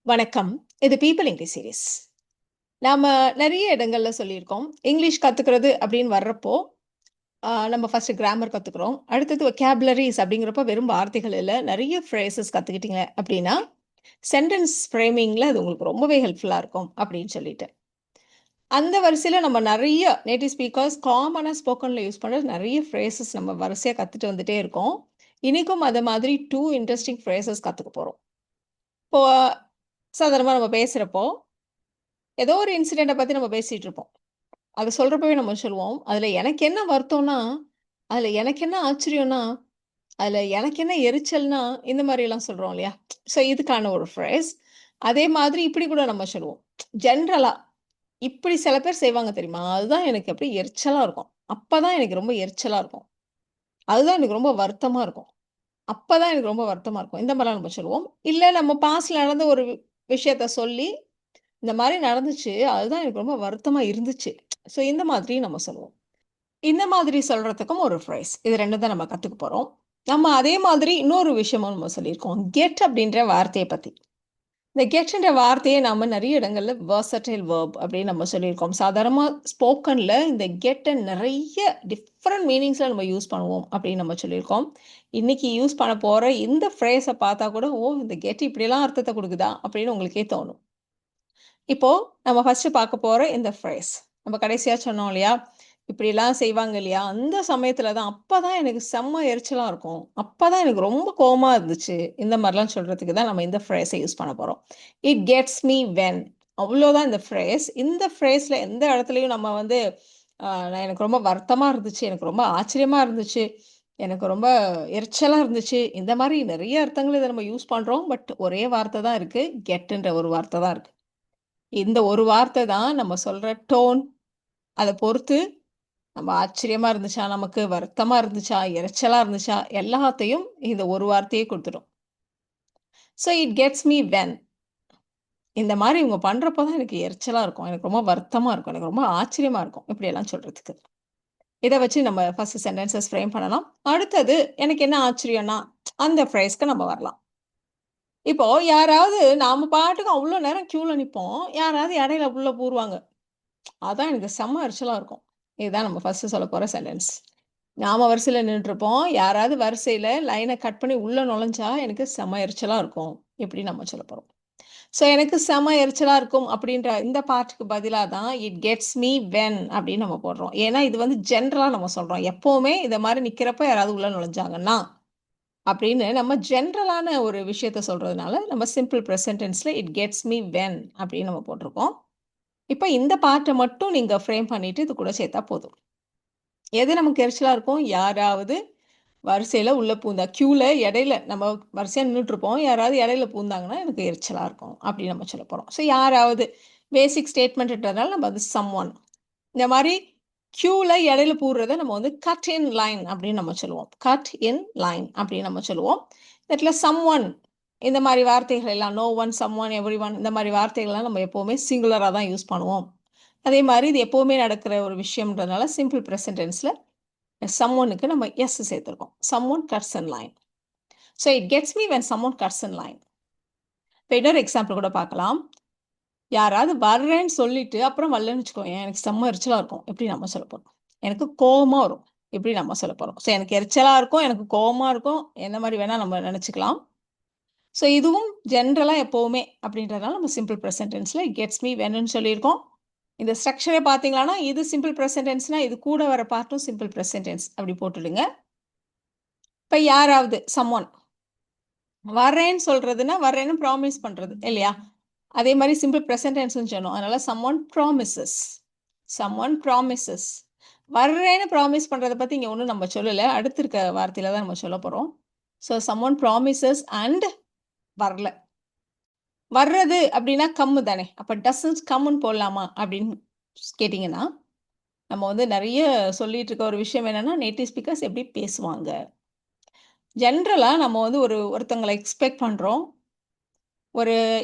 வணக்கம். இது people English series. நாம நெறைய இடங்கள்ல சொல்லியிருக்கோம். இங்கிலீஷ் கத்துக்கிறது அப்படின்னு வர்றப்போ, நம்ம ஃபர்ஸ்ட் கிராமர் கத்துக்கிறோம். அடுத்தது வொக்காபுலரிஸ் அப்படிங்கிறப்போ வெறும் வார்த்தைகள் இல்ல. நெறைய ஃப்ரேசஸ் கத்துக்கிட்டீங்க அப்படின்னா, சென்டென்ஸ் ஃப்ரேமிங்ல அது உங்களுக்கு ரொம்பவே ஹெல்ப்ஃபுல்லா இருக்கும் அப்படின்னு சொல்லிட்டு. அந்த வரிசையில நம்ம நெறைய நேட்டிவ் ஸ்பீக்கர்ஸ் காமனா ஸ்போக்கன்ல யூஸ் பண்ற நெறைய ஃப்ரேசஸ் நம்ம வரிசையா கத்துட்டு வந்துட்டே இருக்கோம். இன்னைக்கும் அத மாதிரி 2 இன்ட்ரஸ்டிங் ஃப்ரேசஸ் கத்துக்க போறோம். இப்போ சாதாரணமா நம்ம பேசுறப்போ ஏதோ ஒரு இன்சிடென்ட்ட பத்தி நம்ம பேசிட்டு இருப்போம். அத சொல்றப்பவே நம்ம சொல்லுவோம். அதுல எனக்கு என்ன வருத்தம்னா, அதுல எனக்கு என்ன ஆச்சரியம்னா, அதுல எனக்கு என்ன எரிச்சல்னா, இந்த மாரிலாம் சொல்றோம் இல்லையா? ஸோ இதுக்கான ஒரு ஃப்ரேஸ். அதே மாதிரி இப்படி கூட நம்ம சொல்லுவோம். ஜென்ரலா இப்படி சில பேர் செய்வாங்க தெரியுமா? அதுதான் எனக்கு அப்படியே எரிச்சலா இருக்கும். அப்பதான் எனக்கு ரொம்ப எரிச்சலா இருக்கும். அதுதான் எனக்கு ரொம்ப வருத்தமா இருக்கும். அப்பதான் எனக்கு ரொம்ப வருத்தமா இருக்கும். இந்த மாரிலாம் நம்ம சொல்லுவோம். இல்ல நம்ம பாஸ்ட்ல நடந்த ஒரு விஷயத்த சொல்லி இந்த மாரி நடந்துச்சு. அதுதான் எனக்கு ரொம்ப வருத்தமா இருந்துச்சு. ஸோ இந்த மாதிரி நம்ம சொல்லுவோம். இந்த மாதிரி சொல்றதுக்கும் ஒரு ஃப்ரேஸ். இது 2 தான் நம்ம கத்துக்க போறோம். நம்ம அதே மாதிரி இன்னொரு விஷயமும் நம்ம சொல்லியிருக்கோம். கெட் அப்படின்ற வார்த்தைய பத்தி. இந்த கெட்ன்ற வார்த்தைய நாம நெறைய இடங்கள்ல வெர்சடைல் வெர்ப் அப்படின்னு நம்ம சொல்லியிருக்கோம். சாதாரணமா ஸ்போக்கன்ல இந்த கெட்ட நெறைய டிஃபரண்ட் மீனிங்ஸ்ல நம்ம யூஸ் பண்ணுவோம் அப்படின்னு நம்ம சொல்லியிருக்கோம். இன்னைக்கு யூஸ் பண்ண போற இந்த ஃப்ரேஸ பார்த்தா கூட, ஓ! இந்த கெட் இப்படியெல்லாம் அர்த்தத்த குடுக்குதா? அப்படின்னு உங்களுக்கே தோணும். இப்போ நம்ம ஃபர்ஸ்ட் பார்க்க போற இந்த ஃப்ரேஸ். நம்ம கடைசியா சொன்னோம் இல்லையா? இப்படிலாம் செய்வாங்க இல்லையா? அந்த சமயத்துல தான் அப்பதான் எனக்கு செம்ம எரிச்சலா இருக்கும். அப்பதான் எனக்கு ரொம்ப கோவமா இருந்துச்சு. இந்த மாரிலாம் சொல்றதுக்கு தான் நம்ம இந்த ஃப்ரேஸ யூஸ் பண்ண போறோம். இட் கெட்ஸ் மீ வென் அவ்வளோதான் இந்த ஃப்ரேஸ். இந்த ஃப்ரேஸ்ல எந்த இடத்துலயும் நம்ம வந்து நான் எனக்கு ரொம்ப வருத்தமா இருந்துச்சு. எனக்கு ரொம்ப ஆச்சரியமா இருந்துச்சு. எனக்கு ரொம்ப எரிச்சலா இருந்துச்சு. இந்த மாரி நெறைய அர்த்தங்கள் இத நம்ம யூஸ் பண்றோம். பட் ஒரே வார்த்தை தான் இருக்கு. கெட்ன்ற ஒரு வார்த்தை தான் இருக்கு. இந்த ஒரு வார்த்தை தான் நம்ம சொல்ற டோன், அத பொறுத்து நம்ம ஆச்சரியமா இருந்துச்சா, நமக்கு வருத்தமா இருந்துச்சா, எரிச்சலா இருந்துச்சா, எல்லாத்தையும் இந்த ஒரு வார்த்தையே குடுத்துடும். So it gets me when இந்த மாரி இவங்க பண்றப்ப தான் எனக்கு எரிச்சலா இருக்கும். எனக்கு ரொம்ப வருத்தமா இருக்கும். எனக்கு ரொம்ப ஆச்சரியமா இருக்கும். இப்படியெல்லாம் சொல்றதுக்கு. இத வச்சு நம்ம ஃபர்ஸ்ட் சென்டென்ஸஸ் ஃப்ரேம் பண்ணலாம். அடுத்தது எனக்கு என்ன ஆச்சரியம்னா, அந்த ஃப்ரேஸ்க்கு நம்ம வரலாம். இப்போ யாராவது நாம பாட்டுக்கு அவ்ளோ நேரம் கியூல நிப்போம். யாராவது இடையில உள்ள பூருவாங்க. அதான் எனக்கு செம்ம எரிச்சலா இருக்கும். இதுதான் நம்ம ஃபர்ஸ்ட்டு சொல்லப் போற சென்டென்ஸ். நாம வரிசையில நின்னுட்டுருப்போம். யாராவது வரிசையில லைன கட் பண்ணி உள்ள நுழைஞ்சா எனக்கு செம்ம எரிச்சலா இருக்கும். இப்படி நம்ம சொல்லப் போறோம். ஸோ எனக்கு செம்ம எரிச்சலா இருக்கும் அப்படின்ற இந்த பார்ட்டுக்கு பதிலா தான் இட் கெட்ஸ் மீ வென் அப்படின்னு நம்ம போடுறோம். ஏன்னா இது வந்து ஜென்ரலா நம்ம சொல்றோம். எப்பவுமே இத மாரி நிக்கிறப்ப யாராவது உள்ள நுழைஞ்சாங்கன்னா, அப்படின்னு நம்ம ஜென்ரலான ஒரு விஷயத்த சொல்றதுனால நம்ம சிம்பிள் பிரசன்ட் டென்ஸ்ல இட் கெட்ஸ் மீ வென் அப்படின்னு நம்ம போட்டிருக்கோம். இப்ப இந்த பார்ட்ட மட்டும் நீங்க ஃப்ரேம் பண்ணிட்டு இது கூட சேர்த்தா போதும். எது நமக்கு எரிச்சலா இருக்கும்? யாராவது வரிசையில உள்ள பூந்தா கியூல இடையில நம்ம வரிசையா நின்னுட்டுருப்போம். யாராவது இடையில பூந்தாங்கன்னா, எனக்கு எரிச்சலா இருக்கும். அப்படின்னு நம்ம சொல்லப் போறோம். ஸோ யாராவது பேசிக் ஸ்டேட்மெண்ட்ன்றதுனால நம்ம வந்து சம்ஒன். இந்த மாரி கியூல இடையில பூடுறத நம்ம வந்து கட் இன் லைன் அப்படின்னு நம்ம சொல்லுவோம். கட் இன் லைன் அப்படின்னு நம்ம சொல்லுவோம். இந்த இடத்துல சம்ஒன் இந்த மாரி வார்த்தைகள் எல்லாம் நோ ஒன், சம்ஒன், எவரிஒன் இந்த மாரி வார்த்தைகள்லாம் நம்ம எப்பவுமே சிங்குலரா தான் யூஸ் பண்ணுவோம். அதே மாரி இது எப்பவுமே நடக்கிற ஒரு விஷயம்ன்றதுனால சிம்பிள் பிரசன்ட் டென்ஸ்ல சம்ஒன்னுக்கு நம்ம எஸ் சேர்த்துருக்கோம். Someone cuts in line. So it gets me when someone cuts in line. இப்ப இன்னொரு எக்ஸாம்பிள் கூட பார்க்கலாம். யாராவது வர்றேன்னு சொல்லிட்டு அப்புறம் வரலன்னு வச்சுக்கோயேன், எனக்கு செம்ம எரிச்சலா இருக்கும். எப்படி நம்ம சொல்லப் போறோம்? எனக்கு கோவமா வரும். இப்படி நம்ம சொல்லப் போறோம். ஸோ எனக்கு எரிச்சலா இருக்கும், எனக்கு கோவமா இருக்கும். எந்த மாரி வேணா நம்ம நெனச்சுக்கலாம். ஸோ இதுவும் ஜென்ரலா எப்பவுமே அப்படின்றதுனால நம்ம சிம்பிள் பிரசன்ட் டென்ஸ்ல இட் கெட்ஸ் மீ வென்னு சொல்லியிருக்கோம். இந்த ஸ்ட்ரக்சரே பார்த்தீங்களான்னா, இது சிம்பிள் பிரசன்ட் டென்ஸ்னா, இது கூட வர பார்ட்டும் சிம்பிள் பிரசன்ட் டென்ஸ் அப்படி போட்டுடுங்க. இப்ப யாராவது சம்ஒன் வரேன்னு சொல்றதுன்னா, வரேன்னு ப்ராமிஸ் பண்றது இல்லையா? அதே மாரி சிம்பிள் பிரசன்ட் டென்ஸ்ன்னு சொன்னோம். அதனால சம்ஒன் ப்ராமிசஸ். Someone promises. வர்றேன்னு ப்ராமிஸ் பண்றத பத்தி இங்க ஒண்ணும் நம்ம சொல்லல. அடுத்து இருக்க வார்த்தையில தான் நம்ம சொல்லப் போறோம். ஸோ சம்ஒன் ப்ராமிசஸ் அண்ட் வரல. வர்றது அப்படின்னா கம் தானே. அப்ப டசன்ட் கம்ன்னு போடலாமா? அப்படின்னு கேட்டீங்கன்னா, நம்ம வந்து நெறைய சொல்லிட்டு இருக்க ஒரு விஷயம் என்னன்னா, நேட்டிவ் ஸ்பீக்கர்ஸ் எப்படி பேசுவாங்க. ஜென்ரலா நம்ம வந்து ஒருத்தங்கள எக்ஸ்பெக்ட் பண்றோம்.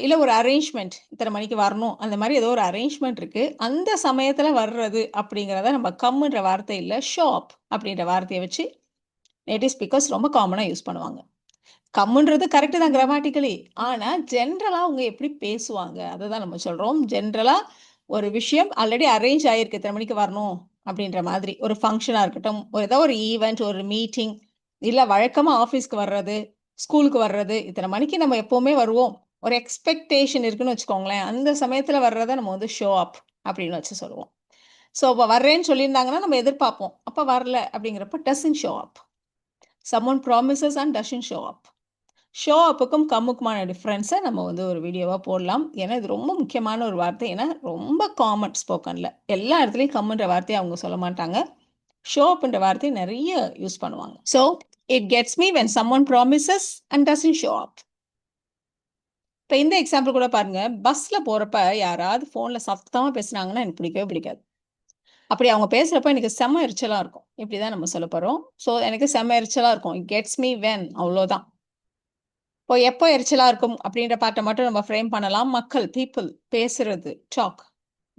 இல்ல ஒரு அரேஞ்ச்மென்ட். இத்தன மணிக்கு வரணும். அந்த மாரி ஏதோ ஒரு அரேஞ்ச்மென்ட் இருக்கு. அந்த சமயத்துல வர்றது அப்படிங்கிறத நம்ம கம்ன்ற வார்த்தை இல்ல, ஷோ அப் அப்படின்ற வார்த்தைய வச்சு நேட்டிவ் ஸ்பீக்கர்ஸ் ரொம்ப காமனா யூஸ் பண்ணுவாங்க. கம்முன்றது கரெக்ட் தான் கிராமட்டிக்கலி. ஆனா ஜென்ரலா அவங்க எப்படி பேசுவாங்க அததான் நம்ம சொல்றோம். ஜென்ரலா ஒரு விஷயம் ஆல்ரெடி அரேஞ்ச் ஆயிருக்கு. இத்தனை மணிக்கு வரணும் அப்படின்ற மாதிரி. ஒரு ஃபங்ஷனா இருக்கட்டும், ஏதோ ஒரு ஈவென்ட், ஒரு மீட்டிங், இல்ல வழக்கமா ஆஃபீஸ்க்கு வர்றது, ஸ்கூலுக்கு வர்றது, இத்தனை மணிக்கு நம்ம எப்பவுமே வருவோம். ஒரு எக்ஸ்பெக்டேஷன் இருக்குன்னு வச்சுக்கோங்களேன். அந்த சமயத்துல வர்றத நம்ம வந்து ஷோ அப் அப்படின்னு வச்சு சொல்லுவோம். ஸோ அப்ப வர்றேன்னு சொல்லியிருந்தாங்கன்னா நம்ம எதிர்பார்ப்போம். அப்ப வரல அப்படிங்கிறப்ப doesn't show up. Someone promises and doesn't show up. Show அப்புக்கும் கம்முக்குமான டிஃப்ரென்ஸை நம்ம வந்து ஒரு வீடியோவாக போடலாம். ஏன்னா இது ரொம்ப முக்கியமான ஒரு வார்த்தை. ஏன்னா ரொம்ப காமன் ஸ்போக்கனில் எல்லா இடத்துலையும் கம்முன்ற வார்த்தையை அவங்க சொல்ல மாட்டாங்க. ஷோ அப்ன்ற வார்த்தையை நிறைய யூஸ் பண்ணுவாங்க. So it gets me when someone promises and doesn't show அப். இப்போ இந்த எக்ஸாம்பிள் கூட பாருங்க. பஸ்ஸில் போகிறப்ப யாராவது ஃபோனில் சத்தமாக பேசுனாங்கன்னா எனக்கு பிடிக்கவே பிடிக்காது. அப்படி அவங்க பேசுகிறப்ப எனக்கு செம்ம எரிச்சலாக இருக்கும். இப்படி தான் நம்ம சொல்ல போகிறோம். ஸோ எனக்கு செம்ம எரிச்சலாக இருக்கும். இட் கெட்ஸ் மீ வென், அவ்வளோதான். இப்போ எப்போ எரிச்சலா இருக்கும் அப்படின்ற பாட்டை மட்டும் நம்ம ஃப்ரேம் பண்ணலாம். மக்கள், பீப்புள் பேசுறது, டாக்.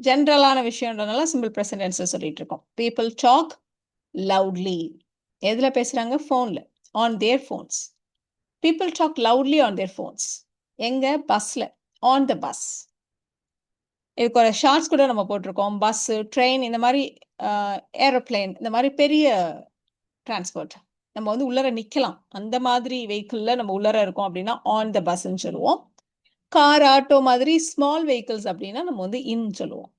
ஜென்ரலான விஷயம்ன்றனால சிம்பிள் ப்ரெசன்ட் டென்ஸ்ல சொல்லிட்டு இருக்கோம். People talk loudly. எதுல பேசுறாங்க? ஃபோன்ல. On their phones. People talk loudly on their phones. எங்க? பஸ்ல. On the bus. இதுக்கு ஒரு ஷார்ட்ஸ் கூட நம்ம போட்டிருக்கோம். பஸ், ட்ரெயின், இந்த மாதிரி ஏரோப்ளேன், இந்த மாதிரி பெரிய டிரான்ஸ்போர்ட். நம்ம வந்து உள்ளர நிக்கலாம். அந்த மாதிரி வெஹிக்கிள்ல நம்ம உள்ளர இருக்கோம் அப்படின்னா ஆன் த பஸ்ன்னு சொல்லுவோம். கார், ஆட்டோ மாதிரி ஸ்மால் வெஹிக்கிள்ஸ் அப்படின்னா நம்ம வந்து இன் சொல்லுவோம்.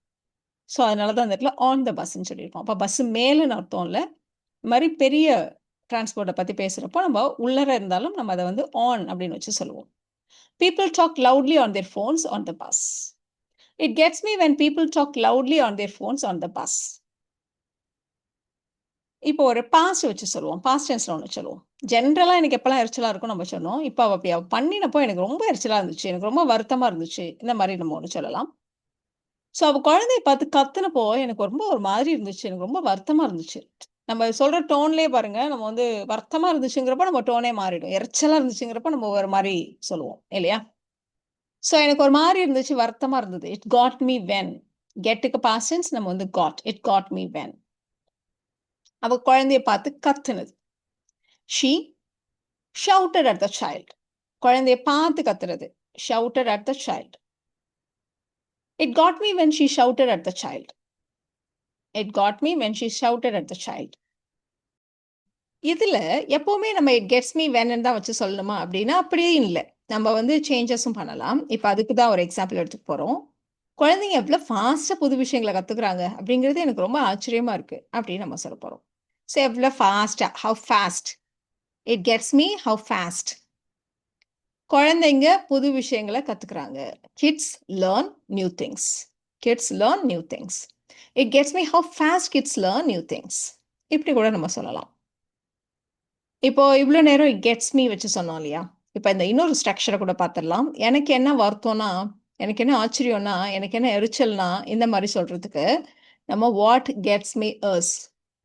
ஸோ அதனால தான் அந்த இடத்துல ஆன் த பஸ்ன்னு சொல்லியிருக்கோம். அப்போ பஸ் மேலுன்னு அர்த்தம் இல்லை. இந்த மாதிரி பெரிய டிரான்ஸ்போர்ட்டை பற்றி பேசுகிறப்போ நம்ம உள்ளர இருந்தாலும் நம்ம அதை வந்து ஆன் அப்படின்னு வச்சு சொல்லுவோம். People talk loudly on their phones on the bus. It gets me when people talk loudly on their phones on the bus. இப்போ ஒரு பாஸ்ட் வச்சு சொல்லுவோம். பாஸ்ட் டென்ஸ்ல ஒன்று சொல்லுவோம். ஜென்ரலா எனக்கு எப்பலாம் எரிச்சலா இருக்கும்னு நம்ம சொன்னோம். இப்போ அப்படி பண்ணினப்போ எனக்கு ரொம்ப எரிச்சலா இருந்துச்சு. எனக்கு ரொம்ப வருத்தமா இருந்துச்சு. இந்த மாதிரி நம்ம ஒன்று சொல்லலாம். ஸோ அவ குழந்தைய பார்த்து கத்துனப்போ எனக்கு ரொம்ப ஒரு மாதிரி இருந்துச்சு. எனக்கு ரொம்ப வருத்தமா இருந்துச்சு. நம்ம சொல்ற டோன்லயே பாருங்க, நம்ம வந்து வருத்தமா இருந்துச்சுங்கிறப்ப நம்ம டோனே மாறிடும். எரிச்சலா இருந்துச்சுங்கிறப்ப நம்ம ஒரு மாரி சொல்லுவோம். இல்லையா? ஸோ எனக்கு ஒரு மாரி இருந்துச்சு, வருத்தமா இருந்தது. It got me when. கெட்டுக்கு பாஸ்ட் டென்ஸ் நம்ம வந்து got. It got me when. அவ குழந்தைய பார்த்து கத்துனது. She shouted at the child. குழந்தைய பார்த்து கத்துறது. Shouted at the child. It got me when she shouted at the child. It got me when she shouted at the child. இதுல எப்பவுமே நம்ம இட் கெட்ஸ் மீ வென்னு தான் வச்சு சொல்லணுமா அப்படின்னா அப்படியே இல்லை. நம்ம வந்து சேஞ்சஸும் பண்ணலாம். இப்போ அதுக்கு தான் ஒரு எக்ஸாம்பிள் எடுத்துக்க போறோம். குழந்தைங்க எவ்வளோ ஃபாஸ்ட்டாக புது விஷயங்களை கத்துக்கிறாங்க அப்படிங்கிறது எனக்கு ரொம்ப ஆச்சரியமா இருக்கு அப்படின்னு நம்ம சொல்ல போறோம். ஸோ எவ்வளோ ஃபாஸ்டா, how fast. It gets me how fast. குழந்தைங்க புது விஷயங்களை கத்துக்கிறாங்க. Kids learn new things. Kids learn new things. It gets me how fast kids learn new things. இப்படி கூட நம்ம சொல்லலாம். இப்போ இவ்வளோ நேரம் இட் கெட்ஸ் மீ வச்சு சொன்னோம் இல்லையா? இப்போ இந்த இன்னொரு ஸ்ட்ரக்சரை கூட பார்த்துடலாம். எனக்கு என்ன வருத்தம்னா, எனக்கு என்ன ஆச்சரியம்னா, எனக்கு என்ன எரிச்சல்னா, இந்த மாதிரி சொல்றதுக்கு நம்ம வாட் கெட்ஸ் மீ அஸ்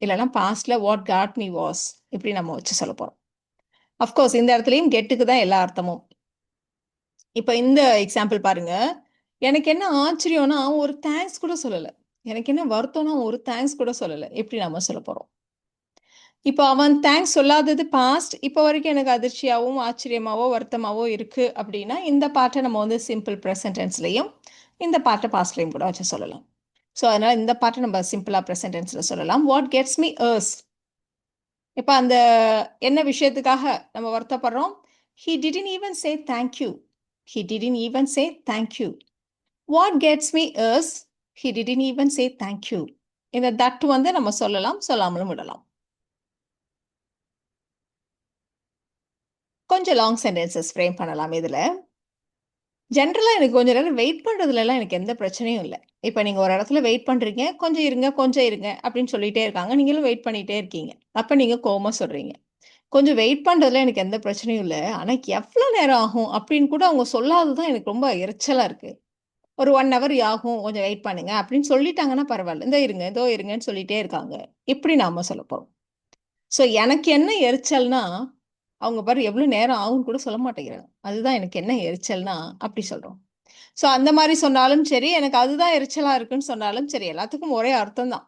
இல்லைன்னா பாஸ்ட்ல வாட் காட் மீ வாஸ் இப்படி நம்ம வச்சு சொல்ல போறோம். அஃப்கோர்ஸ் இந்த இடத்துலையும் கெட்டுக்கு தான் எல்லா அர்த்தமும். இப்போ இந்த எக்ஸாம்பிள் பாருங்க. எனக்கு என்ன ஆச்சரியம்னா ஒரு தேங்க்ஸ் கூட சொல்லலை. எனக்கு என்ன வருத்தம்னா ஒரு தேங்க்ஸ் கூட சொல்லலை. எப்படி நம்ம சொல்ல போறோம்? இப்போ அவன் தேங்க்ஸ் சொல்லாதது பாஸ்ட். இப்போ வரைக்கும் எனக்கு அதிர்ச்சியாகவும் ஆச்சரியமாவோ வருத்தமாவோ இருக்கு அப்படின்னா இந்த பாட்டை நம்ம வந்து சிம்பிள் ப்ரெசன்ட் டென்ஸ்லையும் இந்த பாட்டை பாஸ்ட்லையும் கூட வச்சு சொல்லலாம். ஸோ அதனால இந்த பாட்டை நம்ம சிம்பிளா ப்ரெசன்ட் டென்ஸ்ல சொல்லலாம். What gets me is. இப்போ அந்த என்ன விஷயத்துக்காக நம்ம வருத்தப்படுறோம்? He didn't even say thank you. He didn't even say thank you. What gets me is he didn't even say thank you. இந்த தட் வந்து நம்ம சொல்லலாம், சொல்லாமலும் விடலாம். கொஞ்சம் லாங் சென்டென்சஸ் ஃப்ரேம் பண்ணலாம் இதில். ஜென்ரலாக எனக்கு கொஞ்சம் நேரம் வெயிட் பண்ணுறதுலலாம் எனக்கு எந்த பிரச்சனையும் இல்லை. இப்போ நீங்கள் ஒரு இடத்துல வெயிட் பண்ணுறீங்க, கொஞ்சம் இருங்க கொஞ்சம் இருங்க அப்படின்னு சொல்லிகிட்டே இருக்காங்க, நீங்களும் வெயிட் பண்ணிகிட்டே இருக்கீங்க. அப்போ நீங்கள் கோவமாக சொல்கிறீங்க. கொஞ்சம் வெயிட் பண்ணுறதுல எனக்கு எந்த பிரச்சனையும் இல்லை, ஆனால் எவ்வளோ நேரம் ஆகும் அப்படின்னு கூட அவங்க சொல்லாதது தான் எனக்கு ரொம்ப எரிச்சலாக இருக்குது. ஒரு 1 ஹவர் ஆகும், கொஞ்சம் வெயிட் பண்ணுங்க அப்படின்னு சொல்லிட்டாங்கன்னா பரவாயில்ல. இந்த இருங்க இதோ இருங்கன்னு சொல்லிகிட்டே இருக்காங்க. இப்படி நாம் சொல்ல போகிறோம். ஸோ எனக்கு என்ன எரிச்சல்னா, அவங்க பாரு எவ்வளோ நேரம் ஆகும்னு கூட சொல்ல மாட்டேங்கிறாங்க. அதுதான் எனக்கு என்ன எரிச்சல்னா, அப்படி சொல்றோம். ஸோ அந்த மாரி சொன்னாலும் சரி, எனக்கு அதுதான் எரிச்சலா இருக்குன்னு சொன்னாலும் சரி, எல்லாத்துக்கும் ஒரே அர்த்தம் தான்.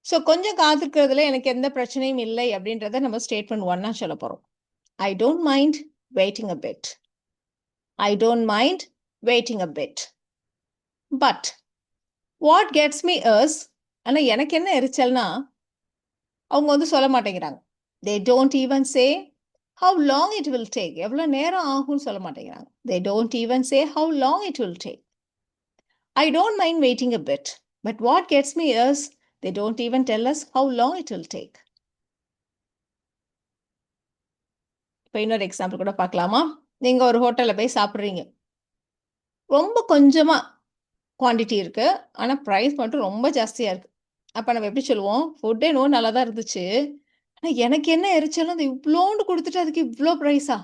ஸோ கொஞ்சம் காத்திருக்கிறதுல எனக்கு எந்த பிரச்சனையும் இல்லை அப்படின்றத நம்ம ஸ்டேட்மெண்ட் 1ஆ சொல்லப் போறோம். I don't mind waiting a bit. I don't mind waiting a bit. But what gets me is, ஆனால் எனக்கு என்ன எரிச்சல்னா அவங்க வந்து சொல்ல மாட்டேங்கிறாங்க. They don't even say how long it will take. எவ்வளோ நேரம் ஆகும்னு சொல்ல மாட்டேங்கிறாங்க. They don't even say how long it will take. I don't mind waiting a bit. But what gets me is they don't even tell us how long it will take. இப்போ இன்னொரு example கூட பார்க்கலாமா? நீங்கள் ஒரு ஹோட்டலில் போய் சாப்பிட்றீங்க. ரொம்ப கொஞ்சமாக குவான்டிட்டி இருக்குது, ஆனால் ப்ரைஸ் மட்டும் ரொம்ப ஜாஸ்தியாக இருக்குது. அப்போ நம்ம எப்படி சொல்லுவோம்? ஃபுட்டே இன்னும் நல்லா தான் இருந்துச்சு, ஆனால் எனக்கு என்ன எரிச்சலும் அது இவ்வளோண்டு கொடுத்துட்டு அதுக்கு இவ்வளோ ப்ரைஸா,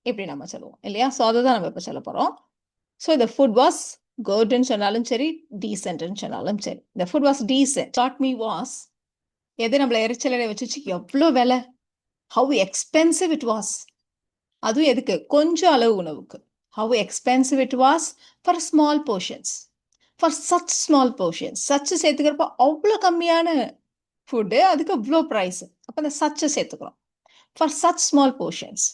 இப்படி நம்ம சொல்லுவோம் இல்லையா? ஸோ அதை தான் நம்ம இப்போ சொல்ல போகிறோம். ஸோ இந்த ஃபுட் வாஸ் குட்ன்னு சொன்னாலும் சரி, டீசென்ட்னு சொன்னாலும் சரி, இந்த food was decent. Dot me was எது நம்மளை எரிச்சலை வச்சுச்சு, எவ்வளோ விலை, ஹவு எக்ஸ்பென்சிவ் இட் வாஸ். அதுவும் எதுக்கு? கொஞ்சம் அளவு உணவுக்கு. How expensive it was for small portions, for such small portions. Such சேர்த்துக்கிறப்ப அவ்வளோ கம்மியான ஃபுட்டு, அதுக்கு அவ்வளோ ப்ரைஸு. அப்போ அந்த சச்சை சேர்த்துக்கிறோம். For such small portions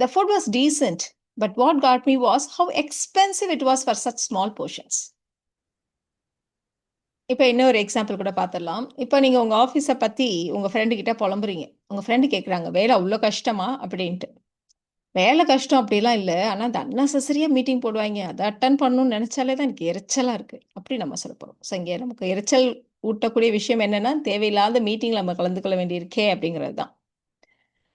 the food was decent, but what got me was how expensive it was for such small portions. இப்போ இன்னொரு எக்ஸாம்பிள் கூட பார்த்துடலாம். இப்போ நீங்கள் உங்கள் ஆஃபீஸை பற்றி உங்கள் ஃப்ரெண்டுக்கிட்ட புலம்புறீங்க. உங்கள் ஃப்ரெண்டு கேட்குறாங்க, வேலை அவ்வளோ கஷ்டமா அப்படின்ட்டு. வேலை கஷ்டம் அப்படிலாம் இல்லை, ஆனால் அந்த அன்னெசரியாக மீட்டிங் போடுவாங்க, அதை அட்டன் பண்ணணும்னு நினச்சாலே தான் எனக்கு எரிச்சலாக இருக்குது, அப்படி நம்ம சொல்ல போகிறோம். ஸோ இங்கே நமக்கு எரிச்சல் ஊட்டக்கூடிய விஷயம் என்னென்னா, தேவையில்லாத மீட்டிங்கில் நம்ம கலந்துக்கொள்ள வேண்டியிருக்கே அப்படிங்கிறது தான்.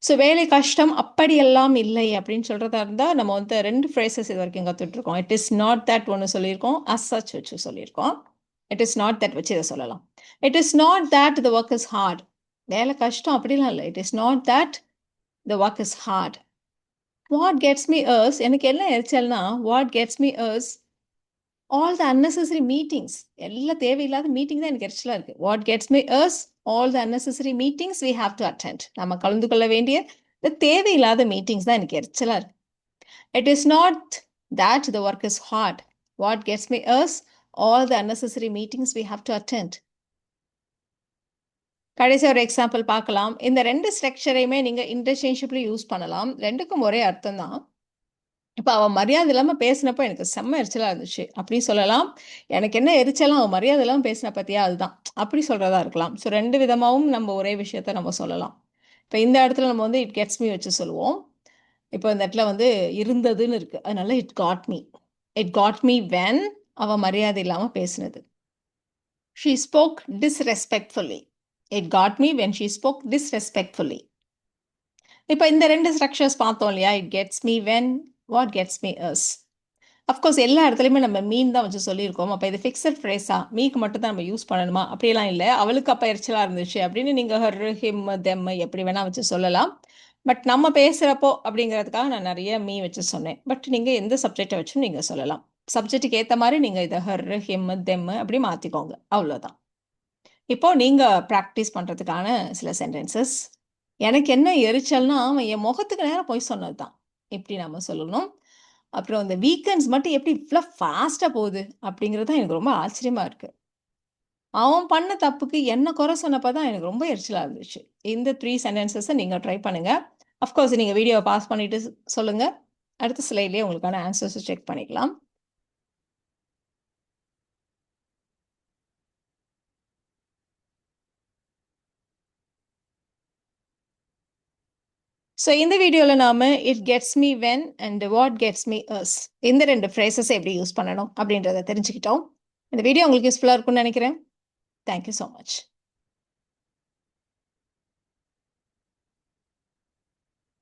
ஸோ வேலை கஷ்டம் அப்படியெல்லாம் இல்லை அப்படின்னு சொல்கிறதா இருந்தால் நம்ம வந்து 2 ஃப்ரேசஸ் இது வரைக்கும் கற்றுட்ருக்கோம். இட் இஸ் நாட் தட் ஒன்று சொல்லியிருக்கோம், அஸ் சச் வச்சு சொல்லியிருக்கோம். இட் இஸ் நாட் தட் வச்சு இதை சொல்லலாம். It is not that the work is hard. வேலை கஷ்டம் அப்படிலாம் இல்லை. It is not that the work is hard. What gets me is, எனக்கு என்ன எரிச்சல்னா, what gets me is all the unnecessary meetings. எல்லா தேவையில்லாத மீட்டிங் தான் எனக்கு எரிச்சலாக இருக்குது. What gets me is all the unnecessary meetings we have to attend. நம்ம கலந்து கொள்ள வேண்டிய இந்த தேவையில்லாத மீட்டிங்ஸ் தான் எனக்கு எரிச்சலாக இருக்குது. It is not that the work is hard. What gets me is all the unnecessary meetings we have to attend. கடைசி ஒரு எக்ஸாம்பிள் பார்க்கலாம். இந்த 2 ஸ்ட்ரக்சரையுமே நீங்கள் இன்டர்சேஞ்சபிளி யூஸ் பண்ணலாம். 2க்கும் ஒரே அர்த்தம் தான். இப்போ அவன் மரியாதை இல்லாமல் பேசினப்போ எனக்கு செம்ம எரிச்சலாக இருந்துச்சு அப்படி சொல்லலாம். எனக்கு என்ன எரிச்சலாம், அவன் மரியாதை இல்லாமல் பேசின பற்றியா அதுதான் அப்படி சொல்கிறதா இருக்கலாம். ஸோ 2 விதமாகவும் நம்ம ஒரே விஷயத்த நம்ம சொல்லலாம். இப்போ இந்த இடத்துல நம்ம வந்து இட் கெட்ஸ் மீ வச்சு சொல்லுவோம். இப்போ இந்த இடத்துல வந்து இருந்ததுன்னு இருக்குது, அதனால it got me. It got me when அவன் மரியாதை இல்லாமல் பேசினது. She spoke disrespectfully. It got me when she spoke disrespectfully. இப்போ இந்த 2 ஸ்ட்ரக்சர்ஸ் பார்த்தோம் இல்லையா? It gets me when, what gets me is. Of course எல்லா இடத்துலையுமே நம்ம மீன் தான் வச்சு சொல்லியிருக்கோம். அப்போ இது ஃபிக்ஸட் ஃப்ரேஸா, மீக்கு மட்டும் தான் நம்ம யூஸ் பண்ணணுமா அப்படியெல்லாம் இல்லை. அவளுக்கு அப்போ எரிச்சலாக இருந்துச்சு அப்படின்னு நீங்கள் ஹர், ஹிம், தெம் எப்படி வேணால் வச்சு சொல்லலாம். பட் நம்ம பேசுகிறப்போ அப்படிங்கிறதுக்காக நான் நிறைய மீ வச்சு சொன்னேன். பட் நீங்கள் எந்த சப்ஜெக்டை வச்சும் நீங்கள் சொல்லலாம். சப்ஜெக்ட்டுக்கு ஏற்ற மாதிரி நீங்கள் இதை ஹர், ஹிம், தெம் அப்படி மாற்றிக்கோங்க, அவ்வளோதான். இப்போ நீங்கள் ப்ராக்டிஸ் பண்ணுறதுக்கான சில சென்டென்சஸ். எனக்கு என்ன எரிச்சல்னா, அவன் என் முகத்துக்கு நேரம் போய் சொன்னது தான் எப்படி நம்ம சொல்லணும். அப்புறம் இந்த வீக்கெண்ட்ஸ் மட்டும் எப்படி இவ்வளோ ஃபாஸ்ட்டாக போகுது அப்படிங்கிறது தான் எனக்கு ரொம்ப ஆச்சரியமாக இருக்குது. அவன் பண்ண தப்புக்கு என்ன குறை சொன்னப்போ தான் எனக்கு ரொம்ப எரிச்சலாக இருந்துச்சு. இந்த 3 சென்டென்சஸை நீங்கள் ட்ரை பண்ணுங்கள். அஃப்கோர்ஸ் நீங்கள் வீடியோவை பாஸ் பண்ணிவிட்டு சொல்லுங்கள். அடுத்த ஸ்லைட்லேயே உங்களுக்கான ஆன்சர்ஸை செக் பண்ணிக்கலாம். ஸோ இந்த வீடியோவில் நாம் it gets me when and what gets me is இந்த 2 ஃப்ரேசஸை எப்படி யூஸ் பண்ணணும் அப்படின்றத தெரிஞ்சுக்கிட்டோம். இந்த வீடியோ உங்களுக்கு யூஸ்ஃபுல்லாக இருக்கும்னு நினைக்கிறேன். Thank you so much.